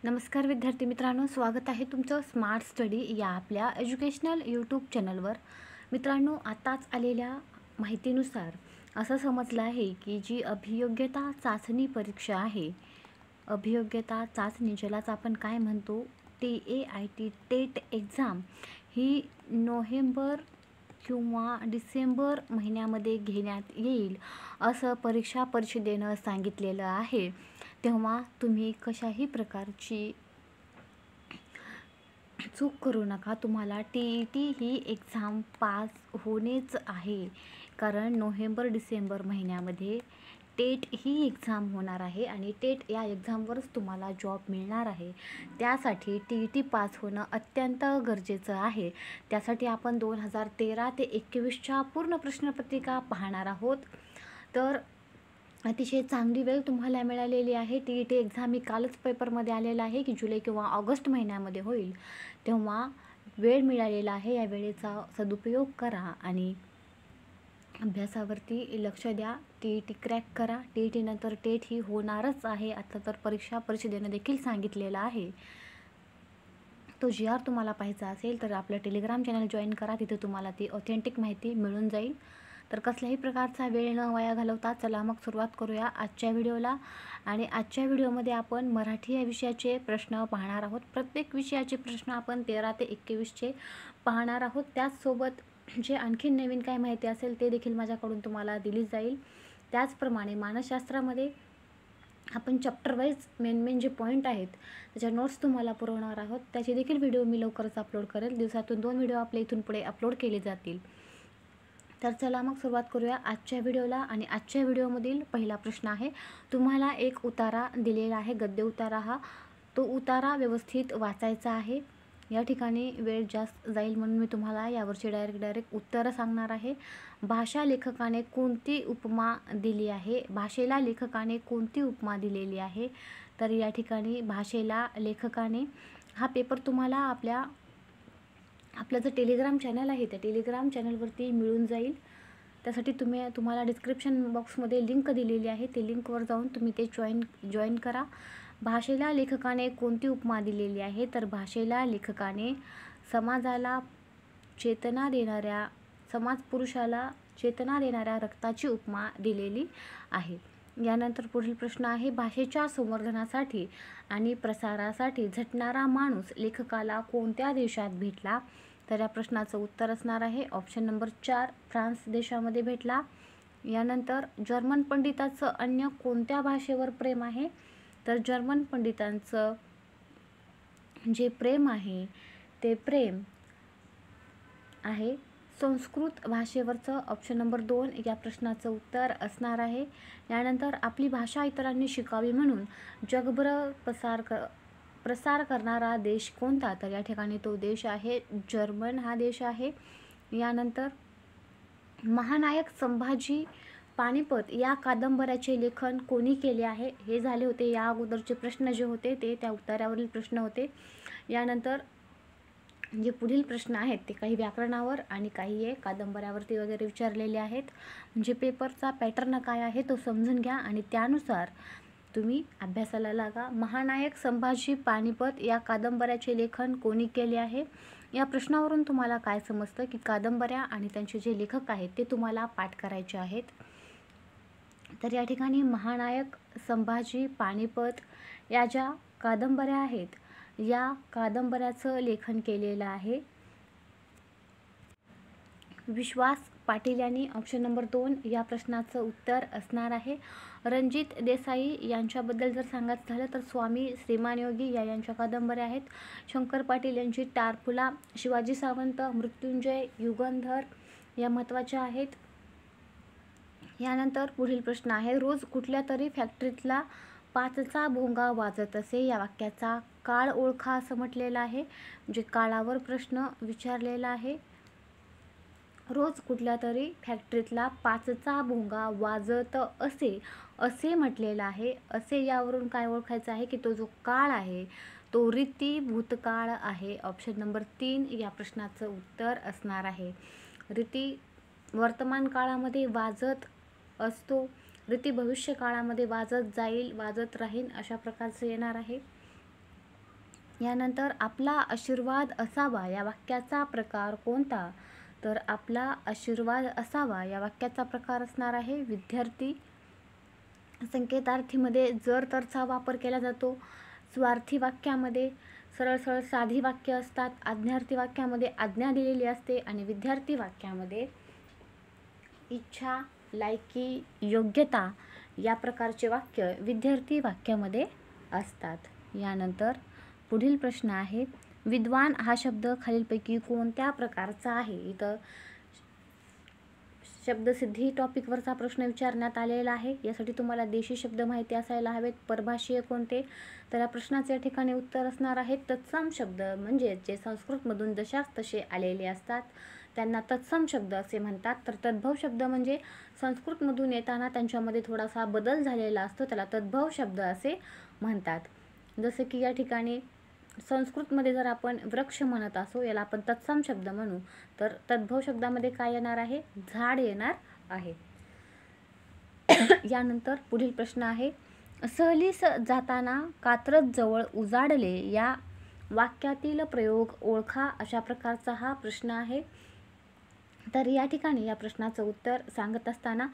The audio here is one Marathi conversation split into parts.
नमस्कार विद्यार्थी मित्रांनो, स्वागत आहे तुमचं स्मार्ट स्टडी या आपल्या एज्युकेशनल यूट्यूब चॅनलवर. मित्रांनो, आताच आलेल्या माहितीनुसार असं समजलं आहे की जी अभियोग्यता चाचणी परीक्षा आहे, अभियोग्यता चाचणी ज्यालाच आपण काय म्हणतो, TAIT टेट एक्झाम, ही नोव्हेंबर किंवा डिसेंबर महिन्यामध्ये घेण्यात येईल असं परीक्षा परिषदेनं सांगितलेलं आहे. तेव्हा तुम्ही कशाही प्रकारची चूक करू नका. तुम्हाला TET ही एक्झाम पास होणेच आहे, कारण नोव्हेंबर डिसेंबर महिन्यामध्ये टेट ही एक्झाम होणार आहे आणि टेट या एक्झामवरच तुम्हाला जॉब मिळणार आहे. त्यासाठी TET पास होणं अत्यंत गरजेचं आहे. त्यासाठी आपण 2013 ते 21च्या पूर्ण प्रश्नपत्रिका पाहणार आहोत. तर अतिशय चांगली वेळ तुम्हाला मिळालेली आहे. TET एक्झाम ही कालच पेपरमध्ये आलेला आहे की जुलै किंवा ऑगस्ट महिन्यामध्ये होईल. तेव्हा वेळ मिळालेला आहे, या वेळेचा सदुपयोग करा आणि अभ्यासावरती लक्ष द्या. TET क्रॅक करा. TET नंतर टेट ही होणारच आहे. आता तर परीक्षा परिषदेनं देखील सांगितलेलं आहे. तो GR तुम्हाला पाहायचा असेल तर आपलं टेलिग्राम चॅनल जॉईन करा. तिथे तुम्हाला ती ऑथेंटिक माहिती मिळून जाईल. तर कसल्याही प्रकारचा वेळ न वाया घालवता चला मग सुरुवात करूया आजच्या व्हिडिओला. आणि आजच्या व्हिडिओमध्ये आपण मराठी या विषयाचे प्रश्न पाहणार आहोत. प्रत्येक विषयाचे प्रश्न आपण 13 ते 21चे पाहणार आहोत. त्याचसोबत जे आणखी नवीन काय माहिती असेल ते देखील माझ्याकडून तुम्हाला दिली जाईल. त्याचप्रमाणे मानसशास्त्रामध्ये आपण चॅप्टर वाईज मेन जे पॉईंट आहेत त्याच्या नोट्स तुम्हाला पुरवणार आहोत. त्याचे देखील व्हिडिओ मी लवकरच अपलोड करेल. दिवसातून 2 व्हिडिओ आपल्या इथून पुढे अपलोड केले जातील. तर चला मग सुरुवात करूया आजच्या व्हिडिओला. आणि आजच्या व्हिडिओमधील पहिला प्रश्न आहे, तुम्हाला एक उतारा दिलेला आहे, गद्य उतारा. तो उतारा व्यवस्थित वाचायचा आहे. या ठिकाणी वेळ जास्त जाईल म्हणून मी तुम्हाला यावरची डायरेक्ट उत्तरं सांगणार आहे. भाषा लेखकाने कोणती उपमा दिली आहे? भाषेला लेखकाने कोणती उपमा दिलेली आहे? तर या ठिकाणी भाषेला लेखकाने, हा पेपर तुम्हाला आपलं जे टेलिग्राम चॅनल आहे त्या टेलिग्राम चॅनलवरती मिळून जाईल. त्यासाठी तुम्हाला डिस्क्रिप्शन बॉक्समध्ये लिंक दिलेली आहे. ते लिंकवर जाऊन तुम्ही ते जॉईन करा. भाषेला लेखकाने कोणती उपमा दिलेली आहे? तर भाषेला लेखकाने समाज पुरुषाला चेतना देणाऱ्या रक्ताची उपमा दिलेली आहे. यानंतर पुढील प्रश्न आहे, भाषेच्या संवर्धनासाठी आणि प्रसारासाठी झटणारा माणूस लेखकाला कोणत्या देशात भेटला? तर या प्रश्नाचं उत्तर असणार आहे ऑप्शन नंबर 4, फ्रान्स देशामध्ये भेटला. यानंतर जर्मन पंडिताचं अन्य कोणत्या भाषेवर प्रेम आहे? तर जर्मन पंडितांचं जे प्रेम आहे ते प्रेम आहे संस्कृत भाषेवरचं. ऑप्शन नंबर 2 या प्रश्नाचं उत्तर असणार आहे. यानंतर आपली भाषा इतरांनी शिकावी म्हणून जगभर प्रसार करणारा देश कोणता? तर या ठिकाणी तो देश आहे जर्मन हा देश आहे. यानंतर महानायक संभाजी पानिपत या कादंबऱ्याचे लेखन कोणी केले आहे? हे झाले होते या अगोदरचे प्रश्न जे होते ते त्या उत्तरावरील प्रश्न होते. यानंतर जे पुढील प्रश्न आहेत ते काही व्याकरणावर आणि काही कादंबऱ्यावरती वगैरे विचारलेले आहेत. म्हणजे पेपरचा पॅटर्न काय आहे तो समजून घ्या आणि त्यानुसार तुम्ही अभ्यासाला लागा. महानायक संभाजी पानिपत या कादंबऱ्याचे लेखन कोणी केले आहे? या प्रश्नावरून तुम्हाला काय समजतं की कादंबऱ्या आणि त्यांचे जे लेखक आहेत ते तुम्हाला पाठ करायचे आहेत. तर या ठिकाणी महानायक संभाजी पानिपत या ज्या कादंबऱ्या आहेत या कादंबऱ्याचं लेखन केलेलं आहे विश्वास पाटील यांनी. ऑप्शन नंबर 2 या प्रश्नाचं उत्तर असणार आहे. रणजित देसाई यांच्याबद्दल जर सांगायचं झालं तर स्वामी श्रीमान योगी या यांच्या कादंबऱ्या आहेत. शंकर पाटील यांची टारफुला, शिवाजी सावंत, मृत्युंजय, युगंधर या महत्त्वाच्या आहेत. यानंतर पुढील प्रश्न आहे, रोज कुठल्या तरी फॅक्टरीतला 5चा भोंगा वाजत असे. या वाक्याचा काळ ओळखा असं म्हटलेलं आहे. म्हणजे काळावर प्रश्न विचारलेला आहे. रोज कुठल्या तरी फॅक्टरीतला 5चा भोंगा वाजत असे म्हटलेलं आहे. असे यावरून काय ओळखायचं आहे की तो जो काळ आहे तो रीती भूतकाळ आहे. ऑप्शन नंबर 3 या प्रश्नाचं उत्तर असणार आहे. रीती वर्तमान काळामध्ये वाजत असतो, रीती भविष्य काळामध्ये वाजत जाईल, वाजत राहील अशा प्रकारचं येणार आहे. यानंतर आपला आशीर्वाद असावा या वाक्याचा प्रकार कोणता? तर आपला आशीर्वाद असावा या वाक्याचा प्रकार असणार आहे विद्यार्थी. संकेतार्थीमध्ये जर तरचा वापर केला जातो. स्वार्थी वाक्यामध्ये सरळ सरळ साधी वाक्य असतात. आज्ञार्थी वाक्यामध्ये आज्ञा दिलेली असते आणि विद्यार्थी वाक्यामध्ये इच्छा, लायकी, योग्यता या प्रकारचे वाक्य विद्यार्थी वाक्यामध्ये असतात. यानंतर पुढील प्रश्न आहे, विद्वान हा शब्द खालीलपैकी कोणत्या प्रकारचा आहे? इथं शब्दसिद्धी टॉपिकवरचा प्रश्न विचारण्यात आलेला आहे. यासाठी तुम्हाला देशी शब्द माहिती असायला हवेत. परभाषीय कोणते? तर या प्रश्नाचे या ठिकाणी उत्तर असणार आहे तत्सम शब्द, म्हणजे जे संस्कृतमधून जशास तसे आलेले असतात त्यांना तत्सम शब्द असे म्हणतात. तर तद्भव शब्द म्हणजे संस्कृतमधून येताना त्यांच्यामध्ये थोडासा बदल झालेला असतो, त्याला तद्भव शब्द असे म्हणतात. जसे की या ठिकाणी संस्कृतमध्ये जर आपण वृक्ष म्हणत असो, याला आपण तत्सम शब्द म्हणू, तर तद्भव शब्दामध्ये काय येणार आहे? झाड येणार आहे. यानंतर पुढील प्रश्न आहे, सहलीस जाताना कात्रज जवळ उजाडले या वाक्यातील प्रयोग ओळखा. अशा प्रकारचा हा प्रश्न आहे. तर या ठिकाणी या प्रश्नाचं उत्तर सांगत असताना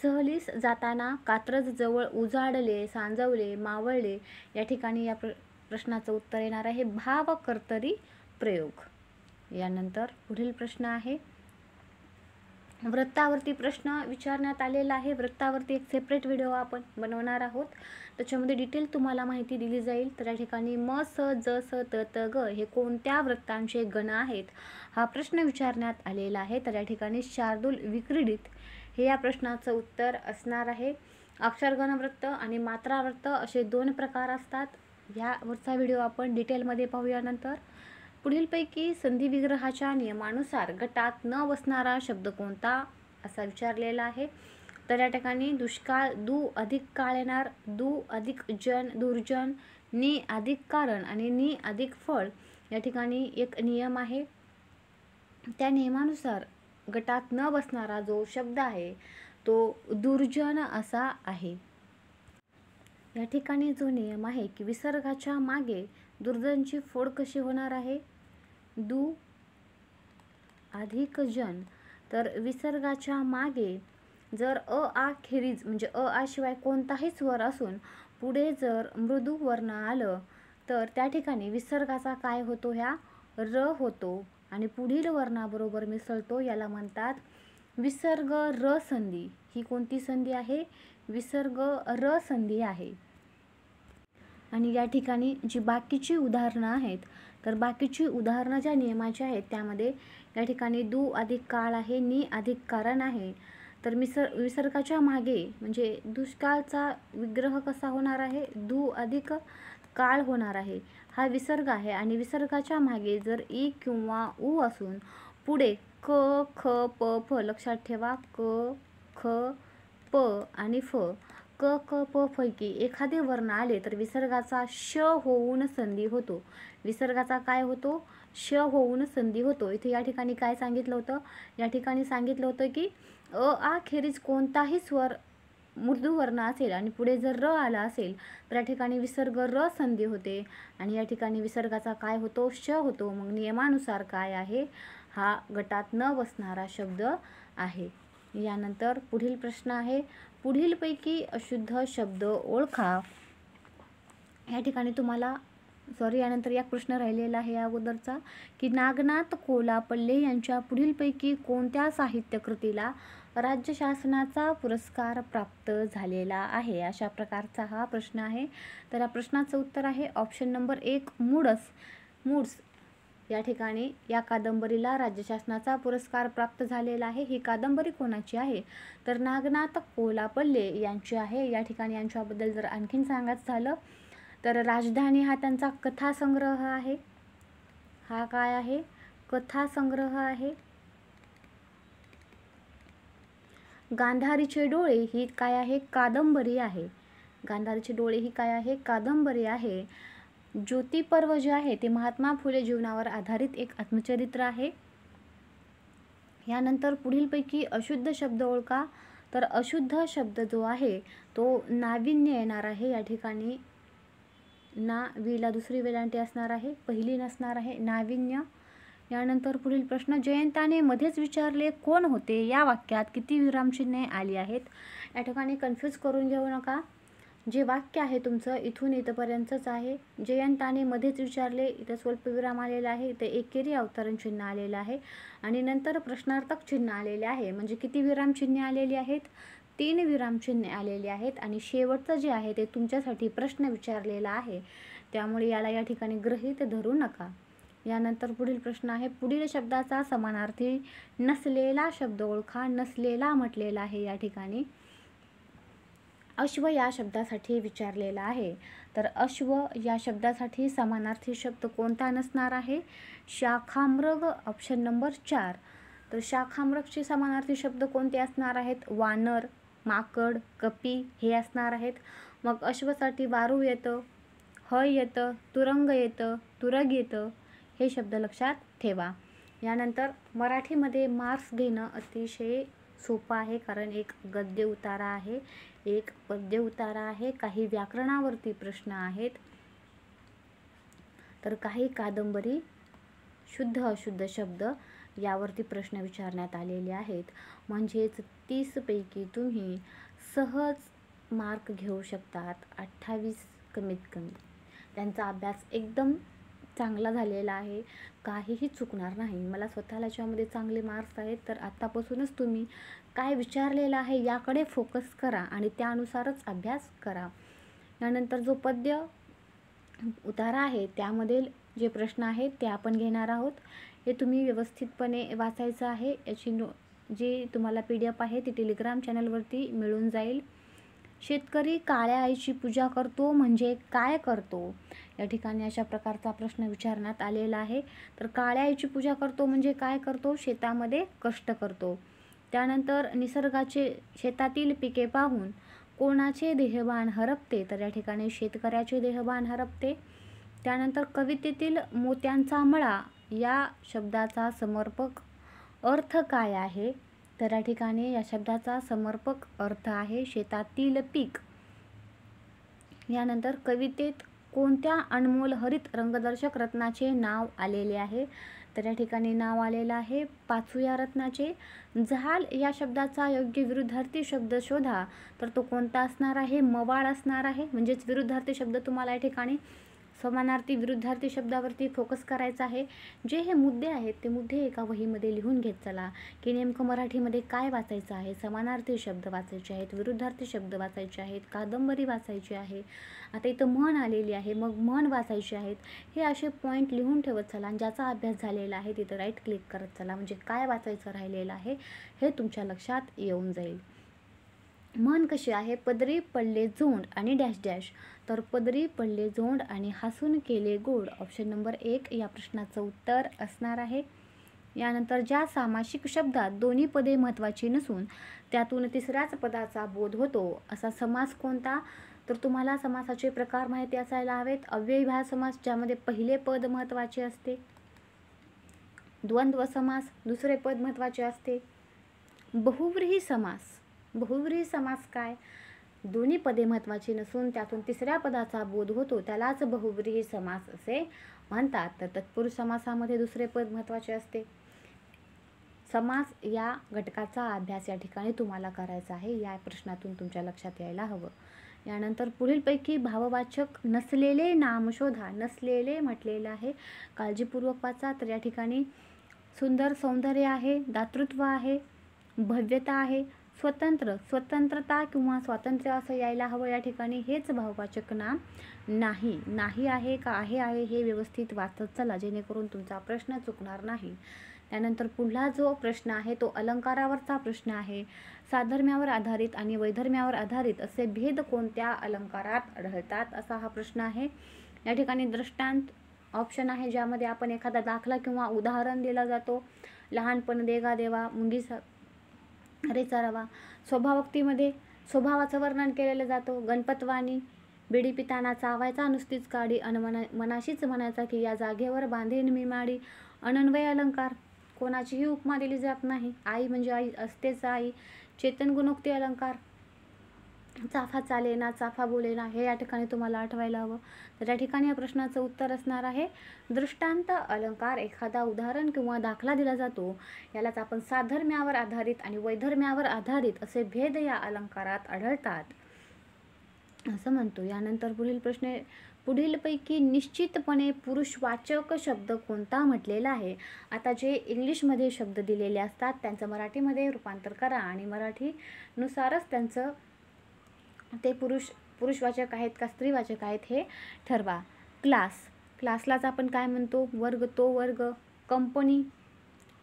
सहलीस जाताना कात्रज जवळ उजाडले, सांजवले, मावळले या ठिकाणी या प्रश्नाचं उत्तर येणार आहे भावकर्तरी प्रयोग. यानंतर पुढील प्रश्न आहे, वृत्तावरती प्रश्न विचारण्यात आलेला आहे. वृत्तावरती एक सेपरेट व्हिडिओ आपण बनवणार आहोत, त्याच्यामध्ये डिटेल तुम्हाला माहिती दिली जाईल. तर या ठिकाणी म, स, ज, स, त, त, ग हे कोणत्या वृत्तांचे गण आहेत हा प्रश्न विचारण्यात आलेला आहे. तर या ठिकाणी शार्दूल विक्रीडित हे या प्रश्नाचं उत्तर असणार आहे. अक्षरगण वृत्त आणि मात्रावृत्त असे 2 प्रकार असतात. यावरचा व्हिडिओ आपण डिटेलमध्ये पाहूया. नंतर पुढीलपैकी संधी विग्रहाच्या नियमानुसार गटात न बसणारा शब्द कोणता असा विचारलेला आहे. तर या ठिकाणी दुष्काळ, दु अधिक काळ येणार, दु अधिक जन, दुर्जन, नि अधिक कारण आणि नि अधिक फळ या ठिकाणी एक नियम आहे. त्या नियमानुसार गटात न बसणारा जो शब्द आहे तो दुर्जन असा आहे. या ठिकाणी जो नियम आहे की विसर्गाच्या मागे दुर्जनची फोड कशी होणार आहे? दु अधिक जन. तर विसर्गाच्या मागे जर अ आ खेरीज म्हणजे अ आ शिवाय कोणताही स्वर असून पुढे जर मृदू वर्ण आलं तर त्या ठिकाणी विसर्गाचा काय होतो? ह्या र होतो आणि पुढील वर्णाबरोबर मिसळतो. याला म्हणतात विसर्ग र संधी. ही कोणती संधी आहे? विसर्ग र संधी आहे. आणि या ठिकाणी जी बाकीची उदाहरणं आहेत, तर बाकीची उदाहरणं ज्या नियमाची आहेत त्यामध्ये या ठिकाणी दु अधिक काळ आहे, नि अधिक कारण आहे. तर विसर्गाच्या मागे म्हणजे दुष्काळचा विग्रह कसा होणार आहे? दु अधिक काळ होणार आहे. हा विसर्ग आहे आणि विसर्गाच्या मागे जर इ किंवा उ असून पुढे क, ख, प, फ लक्षात ठेवा, क, ख, प आणि फ, क, क, प पैकी एखादे वर्ण आले तर विसर्गाचा श होऊन संधी होतो. विसर्गाचा काय होतो? श होऊन संधी होतो. इथे या ठिकाणी काय सांगितलं होतं? या ठिकाणी सांगितलं होतं की अ आ खेरीज कोणताही स्वर मृदू वर्ण असेल आणि पुढे जर र आला असेल तर या ठिकाणी विसर्ग र संधी होते आणि या ठिकाणी विसर्गाचा काय होतो? श होतो. मग नियमानुसार काय आहे? हा गटात न बसणारा शब्द आहे. यानंतर पुढील प्रश्न आहे, पुढीलपैकी अशुद्ध शब्द ओळखा. या ठिकाणी तुम्हाला यानंतर एक प्रश्न राहिलेला आहे या अगोदरचा की नागनाथ कोलापल्ले यांच्या पुढीलपैकी कोणत्या साहित्य कृतीला राज्य शासनाचा पुरस्कार प्राप्त झालेला आहे? अशा प्रकारचा हा प्रश्न आहे. तर या प्रश्नाचं उत्तर आहे ऑप्शन नंबर 1 मूड्स. या ठिकाणी या कादंबरीला राज्य शासनाचा पुरस्कार प्राप्त झालेला आहे. ही कादंबरी कोणाची आहे? तर नागनाथ कोलापल्ले यांची आहे. या ठिकाणी यांच्याबद्दल जर आणखीन सांगायचं झालं तर राजधानी हा त्यांचा कथासंग्रह आहे. हा काय आहे? कथासंग्रह आहे. गांधारीचे डोळे ही काय आहे? कादंबरी आहे. गांधारीचे डोळे ही काय आहे? कादंबरी आहे. ज्योतिपर्व जे आहे ते महात्मा फुले जीवनावर आधारित एक आत्मचरित्र आहे. यानंतर पुढीलपैकी अशुद्ध शब्द ओळखा. तर अशुद्ध शब्द जो आहे तो नाविन्य येणार आहे. या ठिकाणी ना वीला दुसरी वेलांटी असणार आहे, पहिली नसणार आहे. नाविन्य. यानंतर पुढील प्रश्न, जयंताने मध्येच विचारले कोण होते या वाक्यात किती विरामचिन्हे आली आहेत? या ठिकाणी कन्फ्यूज करून घेऊ नका. जे वाक्य आहे तुमचं इथून इथपर्यंतच आहे. जयंताने मध्येच विचारले, इथं स्वल्पविराम आलेला आहे, इथे एकेरी अवतरण चिन्ह आलेलं आहे आणि नंतर प्रश्नार्थक चिन्ह आलेले आहे. म्हणजे किती विरामचिन्हे आलेली आहेत? 3 विरामचिन्हे आलेली आहेत. आणि शेवटचं जे आहे ते तुमच्यासाठी प्रश्न विचारलेला आहे, त्यामुळे याला या ठिकाणी गृहीत धरू नका. यानंतर पुढील प्रश्न आहे, पुढील शब्दाचा समानार्थी नसलेला शब्द ओळखा. नसलेला म्हटलेला आहे या ठिकाणी. अश्व या शब्दासाठी विचारलेला आहे. तर अश्व या शब्दासाठी समानार्थी शब्द कोणता नसणार आहे? शाखामृग, ऑप्शन नंबर 4. तर शाखामृगचे समानार्थी शब्द कोणते असणार आहेत? वानर, माकड, कपी हे असणार आहेत. मग अश्वसाठी वारू येतं, हळ येतं, तुरंग येतं, तुरग येतं. हे शब्द लक्षात ठेवा. यानंतर मराठीमध्ये मार्क्स घेणं अतिशय सोपं आहे, कारण एक गद्य उतारा आहे, एक पद्य उतारा आहे, काही व्याकरणावरती प्रश्न आहेत, तर काही कादंबरी, शुद्ध अशुद्ध शब्द यावरती प्रश्न विचारण्यात आलेले आहेत. म्हणजेच 30 पैकी तुम्ही सहज मार्क घेऊ शकतात. 28 कमीत कमी. त्यांचा अभ्यास एकदम चांगला झालेला आहे, काहीही चुकणार नाही. मला स्वतःला याच्यामध्ये चांगले मार्क्स आहेत. तर आत्तापासूनच तुम्ही काय विचारलेलं आहे याकडे फोकस करा आणि त्यानुसारच अभ्यास करा. यानंतर जो पद्य उतारा आहे त्यामधील जे प्रश्न आहेत ते आपण घेणार आहोत. हे तुम्ही व्यवस्थितपणे वाचायचं आहे. याची जी तुम्हाला PDF आहे ती टेलिग्राम चॅनलवरती मिळून जाईल. शेतकरी काळ्या आईची पूजा करतो म्हणजे काय करतो? या ठिकाणी अशा प्रकारचा प्रश्न विचारण्यात आलेला आहे. तर काळ्या आईची पूजा करतो म्हणजे काय करतो? शेतामध्ये कष्ट करतो. त्यानंतर निसर्गाचे शेतातील पिके पाहून कोणाचे देहभान हरपते? तर या ठिकाणी शेतकऱ्याचे देहभान हरपते. त्यानंतर कवितेतील मोत्यांचा मळा या शब्दाचा समर्पक अर्थ काय आहे? तर या ठिकाणी या शब्दाचा समर्पक अर्थ आहे शेतातील पीक. यानंतर कवितेत कोणत्या अनमोल हरित रंगदर्शक रत्नाचे नाव आलेले आहे? तर या ठिकाणी नाव आलेलं आहे पाचू या रत्नाचे. जहाल या शब्दाचा योग्य विरुद्धार्थी शब्द शोधा. तर तो कोणता असणार आहे? मवाळ असणार आहे. म्हणजेच विरुद्धार्थी शब्द तुम्हाला या ठिकाणी समानार्थी विरुद्धार्थी शब्दावरती फोकस करायचा आहे. जे हे मुद्दे आहेत ते मुद्दे एका वहीमध्ये लिहून घेत चला की नेमकं मराठीमध्ये काय वाचायचं आहे. समानार्थी शब्द वाचायचे आहेत, विरुद्धार्थी शब्द वाचायचे आहेत, कादंबरी वाचायची आहे. आता इथं म्हण आलेली आहे, मग म्हण वाचायची आहेत. हे असे पॉईंट लिहून ठेवत चला आणि ज्याचा अभ्यास झालेला आहे तिथं राईट क्लिक करत चला. म्हणजे काय वाचायचं राहिलेलं आहे हे तुमच्या लक्षात येऊन जाईल. म्हण कशी आहे? पदरी पडले झोंड आणि डॅश डॅश. तर पदरी पडले झोंड आणि हसून केले गोड, ऑप्शन नंबर 1 या प्रश्नाचं उत्तर असणार आहे. यानंतर ज्या सामासिक शब्दात दोन्ही पदे महत्त्वाची नसून त्यातून तिसऱ्याच पदाचा बोध होतो असा समास कोणता? तर तुम्हाला समासाचे प्रकार माहिती असायला हवेत. अव्ययीभाव समास ज्यामध्ये पहिले पद महत्त्वाचे असते, द्वंद्व समास दुसरे पद महत्त्वाचे असते, बहुव्रीही समास. बहुव्रीही समास काय? दोन्ही पदे महत्त्वाची नसून त्यातून तिसऱ्या पदाचा बोध होतो त्यालाच बहुव्रीही समास असे म्हणतात. तर तत्पुरुष समासामध्ये दुसरे पद महत्त्वाचे असते. समास या घटकाचा अभ्यास या ठिकाणी तुम्हाला करायचा आहे. या प्रश्नातून तुमच्या लक्षात यायला हवं. यानंतर पुढीलपैकी भाववाचक नसलेले नाम शोधा. नसलेले म्हटलेलं आहे, काळजीपूर्वक वाचा. तर या ठिकाणी सुंदर, सौंदर्य आहे, दातृत्व आहे, भव्यता आहे, स्वतंत्र, स्वतंत्रता किंवा स्वातंत्र्य असं यायला हवं या ठिकाणी. हेच भाववाचक नाम नाही. नाही आहे का आहे हे व्यवस्थित वाचत चला जेणेकरून तुमचा प्रश्न चुकणार नाही. त्यानंतर पुढला जो प्रश्न आहे तो अलंकारावरचा प्रश्न आहे. साधर्म्यावर आधारित आणि वैधर्म्यावर आधारित असे भेद कोणत्या अलंकारात आढळतात असा हा प्रश्न आहे. या ठिकाणी दृष्टांत ऑप्शन आहे ज्यामध्ये आपण एखादा दाखला किंवा उदाहरण दिला जातो. लहानपण देगा देवा, मुंगी रेचा रवा. स्वभावोक्तीमध्ये स्वभावाचं वर्णन केलेलं जातं. गणपतवाणी, बिडी पिताना चावायचा नुसतीच काडी अन मनाशीच म्हणायचा की या जागेवर बांधेन मी माडी. अनन्वय अलंकार, कोणाचीही उपमा दिली जात नाही. आई म्हणजे आई असतेच आई. चेतन गुणोक्ती अलंकार, चाफा चालेना, चाफा बोलेना हे या ठिकाणी तुम्हाला आठवायला हवं. तर या ठिकाणी या प्रश्नाचं उत्तर असणार आहे दृष्टांत अलंकार. एखादा उदाहरण किंवा दाखला दिला जातो, यालाच आपण साधर्म्यावर आधारित आणि वैधर्म्यावर आधारित असे भेद या अलंकारात आढळतात असं म्हणतो. यानंतर पुढील प्रश्न, पुढीलपैकी निश्चितपणे पुरुषवाचक शब्द कोणता म्हटलेला आहे. आता जे इंग्लिशमध्ये शब्द दिलेले असतात त्यांचं मराठीमध्ये रूपांतर करा आणि मराठीनुसारच त्यांचं ते पुरुषवाचक आहेत का स्त्रीवाचक आहेत हे ठरवा. क्लासलाच आपण काय म्हणतो, वर्ग, तो वर्ग. कंपनी,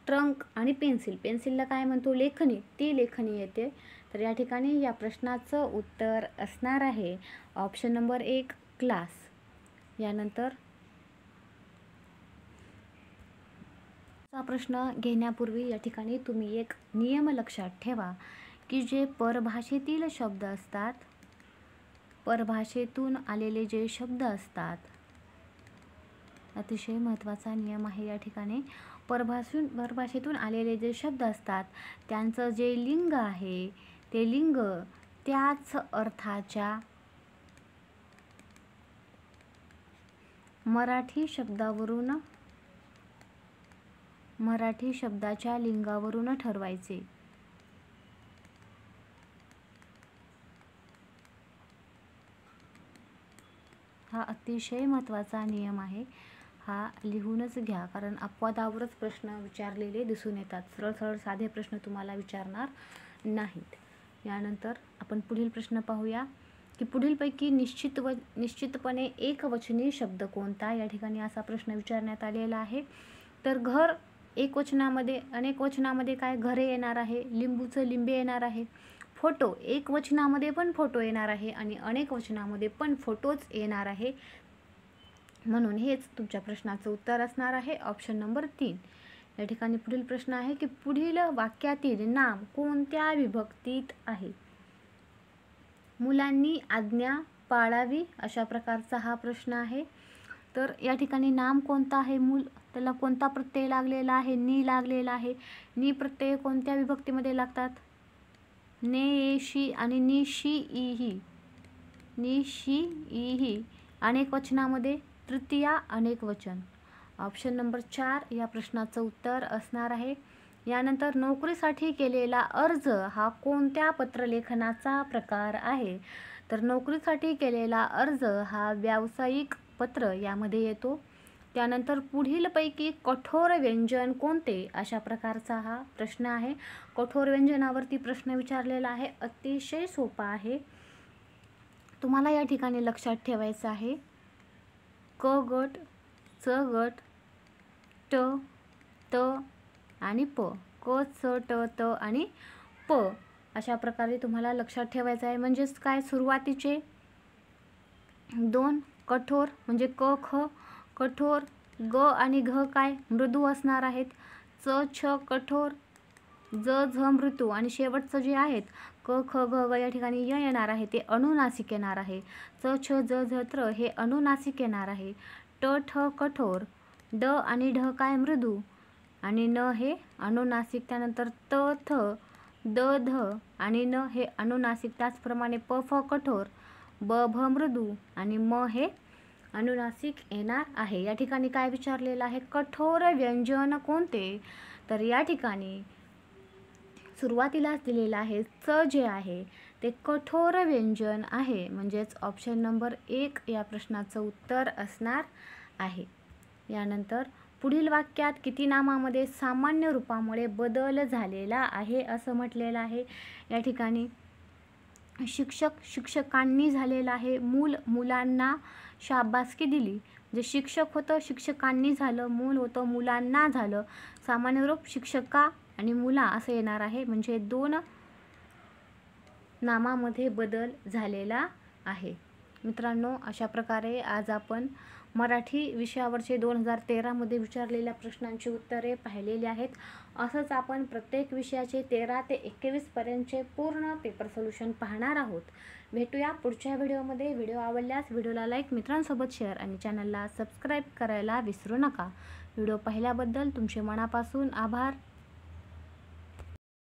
ट्रंक आणि पेन्सिलला काय म्हणतो, लेखनी, ती लेखनी येते. तर या ठिकाणी या प्रश्नाचं उत्तर असणार आहे ऑप्शन नंबर 1 क्लास. यानंतर हा प्रश्न घेण्यापूर्वी या ठिकाणी तुम्ही एक नियम लक्षात ठेवा की जे परभाषेतील शब्द असतात, परभाषेतून आलेले जे शब्द असतात, अतिशय महत्त्वाचा नियम आहे या ठिकाणी. परभाषेतून आलेले जे शब्द असतात त्यांचं जे लिंग आहे ते लिंग त्याच अर्थाच्या मराठी शब्दाच्या लिंगावरून ठरवायचे. हा अतिशय महत्त्वाचा नियम आहे. हा लिहूनच घ्या, कारण अपवादावरच प्रश्न विचारलेले दिसून येतात. सरळ साधे प्रश्न तुम्हाला विचारणार नाहीत. यानंतर आपण पुढील प्रश्न पाहूया की पुढीलपैकी निश्चितपणे एकवचनी शब्द कोणता. या ठिकाणी असा प्रश्न विचारण्यात आलेला आहे. तर घर एकवचनामध्ये, अनेक वचनामध्ये काय घरे येणार आहे, लिंबूचं लिंबे येणार आहे. फोटो एकवचनामध्ये पण फोटो येणार आहे आणि अनेक वचनामध्ये पण फोटोच येणार आहे. म्हणून हेच तुमच्या प्रश्नाचं उत्तर असणार आहे ऑप्शन नंबर 3. या ठिकाणी पुढील प्रश्न आहे की पुढील वाक्यातील नाम कोणत्या विभक्तीत आहे. मुलांनी आज्ञा पाळावी अशा प्रकारचा हा प्रश्न आहे. तर या ठिकाणी नाम कोणता आहे, मूल, त्याला कोणता प्रत्यय लागलेला आहे, नी लागलेला आहे. नी प्रत्यय कोणत्या विभक्तीमध्ये लागतात, ने, ये, शी आणि नि, शी, ई, ही. नि, शी, ई, ही अनेक वचनामध्ये, तृतीया अनेक वचन. ऑप्शन नंबर 4 या प्रश्नाचं उत्तर असणार आहे. यानंतर नोकरीसाठी केलेला अर्ज हा कोणत्या पत्रलेखनाचा प्रकार आहे. तर नोकरीसाठी केलेला अर्ज हा व्यावसायिक पत्र यामध्ये येतो. त्यानंतर पुढीलपैकी कठोर व्यंजन कोणते अशा प्रकारचा हा प्रश्न आहे. कठोर व्यंजनावरती प्रश्न विचारलेला आहे. अतिशय सोपा आहे. तुम्हाला या ठिकाणी लक्षात ठेवायचं आहे क गट, च गट, ट, त आणि प. क, च, ट, त आणि प अशा प्रकारे तुम्हाला लक्षात ठेवायचं आहे. म्हणजेच काय, सुरुवातीचे 2 कठोर म्हणजे क, ख कठोर, ग आणि घ काय मृदू असणार आहेत. च, छ कठोर, ज, झ मृदू आणि शेवटचं जे आहेत क, ख, ग, ग या ठिकाणी य येणार आहे ते अनुनासिक येणार आहे. च, छ, ज, झ, त्र हे अनुनासिक येणार आहे. ट, ठ कठोर, ड आणि ढ काय मृदू आणि न हे अनुनासिक. त्यानंतर त, थ, द, ध आणि न हे अनुनासिक. त्याचप्रमाणे प, फ कठोर, ब, भ मृदू आणि म हे अनुनासिक येणार आहे. या ठिकाणी काय विचारलेलं आहे, कठोर व्यंजन कोणते. तर या ठिकाणी सुरुवातीलाच दिलेलं आहे च जे आहे ते कठोर व्यंजन आहे. म्हणजेच ऑप्शन नंबर 1 या प्रश्नाचं उत्तर असणार आहे. यानंतर पुढील वाक्यात किती नामामध्ये सामान्य रूपामुळे बदल झालेला आहे असं म्हटलेलं आहे. या ठिकाणी शिक्षक शिक्षकांनी झालेला आहे. मूल मुलांना शाबासकी दिली. जे शिक्षक होतं शिक्षकांनी झालं, मूल होतं मुलांना झालं. सामान्य रूप शिक्षका आणि मुला असं येणार आहे. म्हणजे 2 नामामध्ये बदल झालेला आहे. मित्रांनो, अशा प्रकारे आज आपण मराठी विषयावरचे 2013 मध्ये विचारलेल्या प्रश्नांची उत्तरे पाहिलेली आहेत. असंच आपण प्रत्येक विषयाचे 13 ते 21 पर्यंतचे पूर्ण पेपर सोल्युशन पाहणार आहोत. भेटूया पुढच्या व्हिडिओमध्ये. व्हिडिओ आवडल्यास व्हिडिओला लाईक, मित्रांसोबत शेअर आणि चॅनलला सबस्क्राईब करायला विसरू नका. व्हिडिओ पाहिल्याबद्दल तुमचे मनापासून आभार.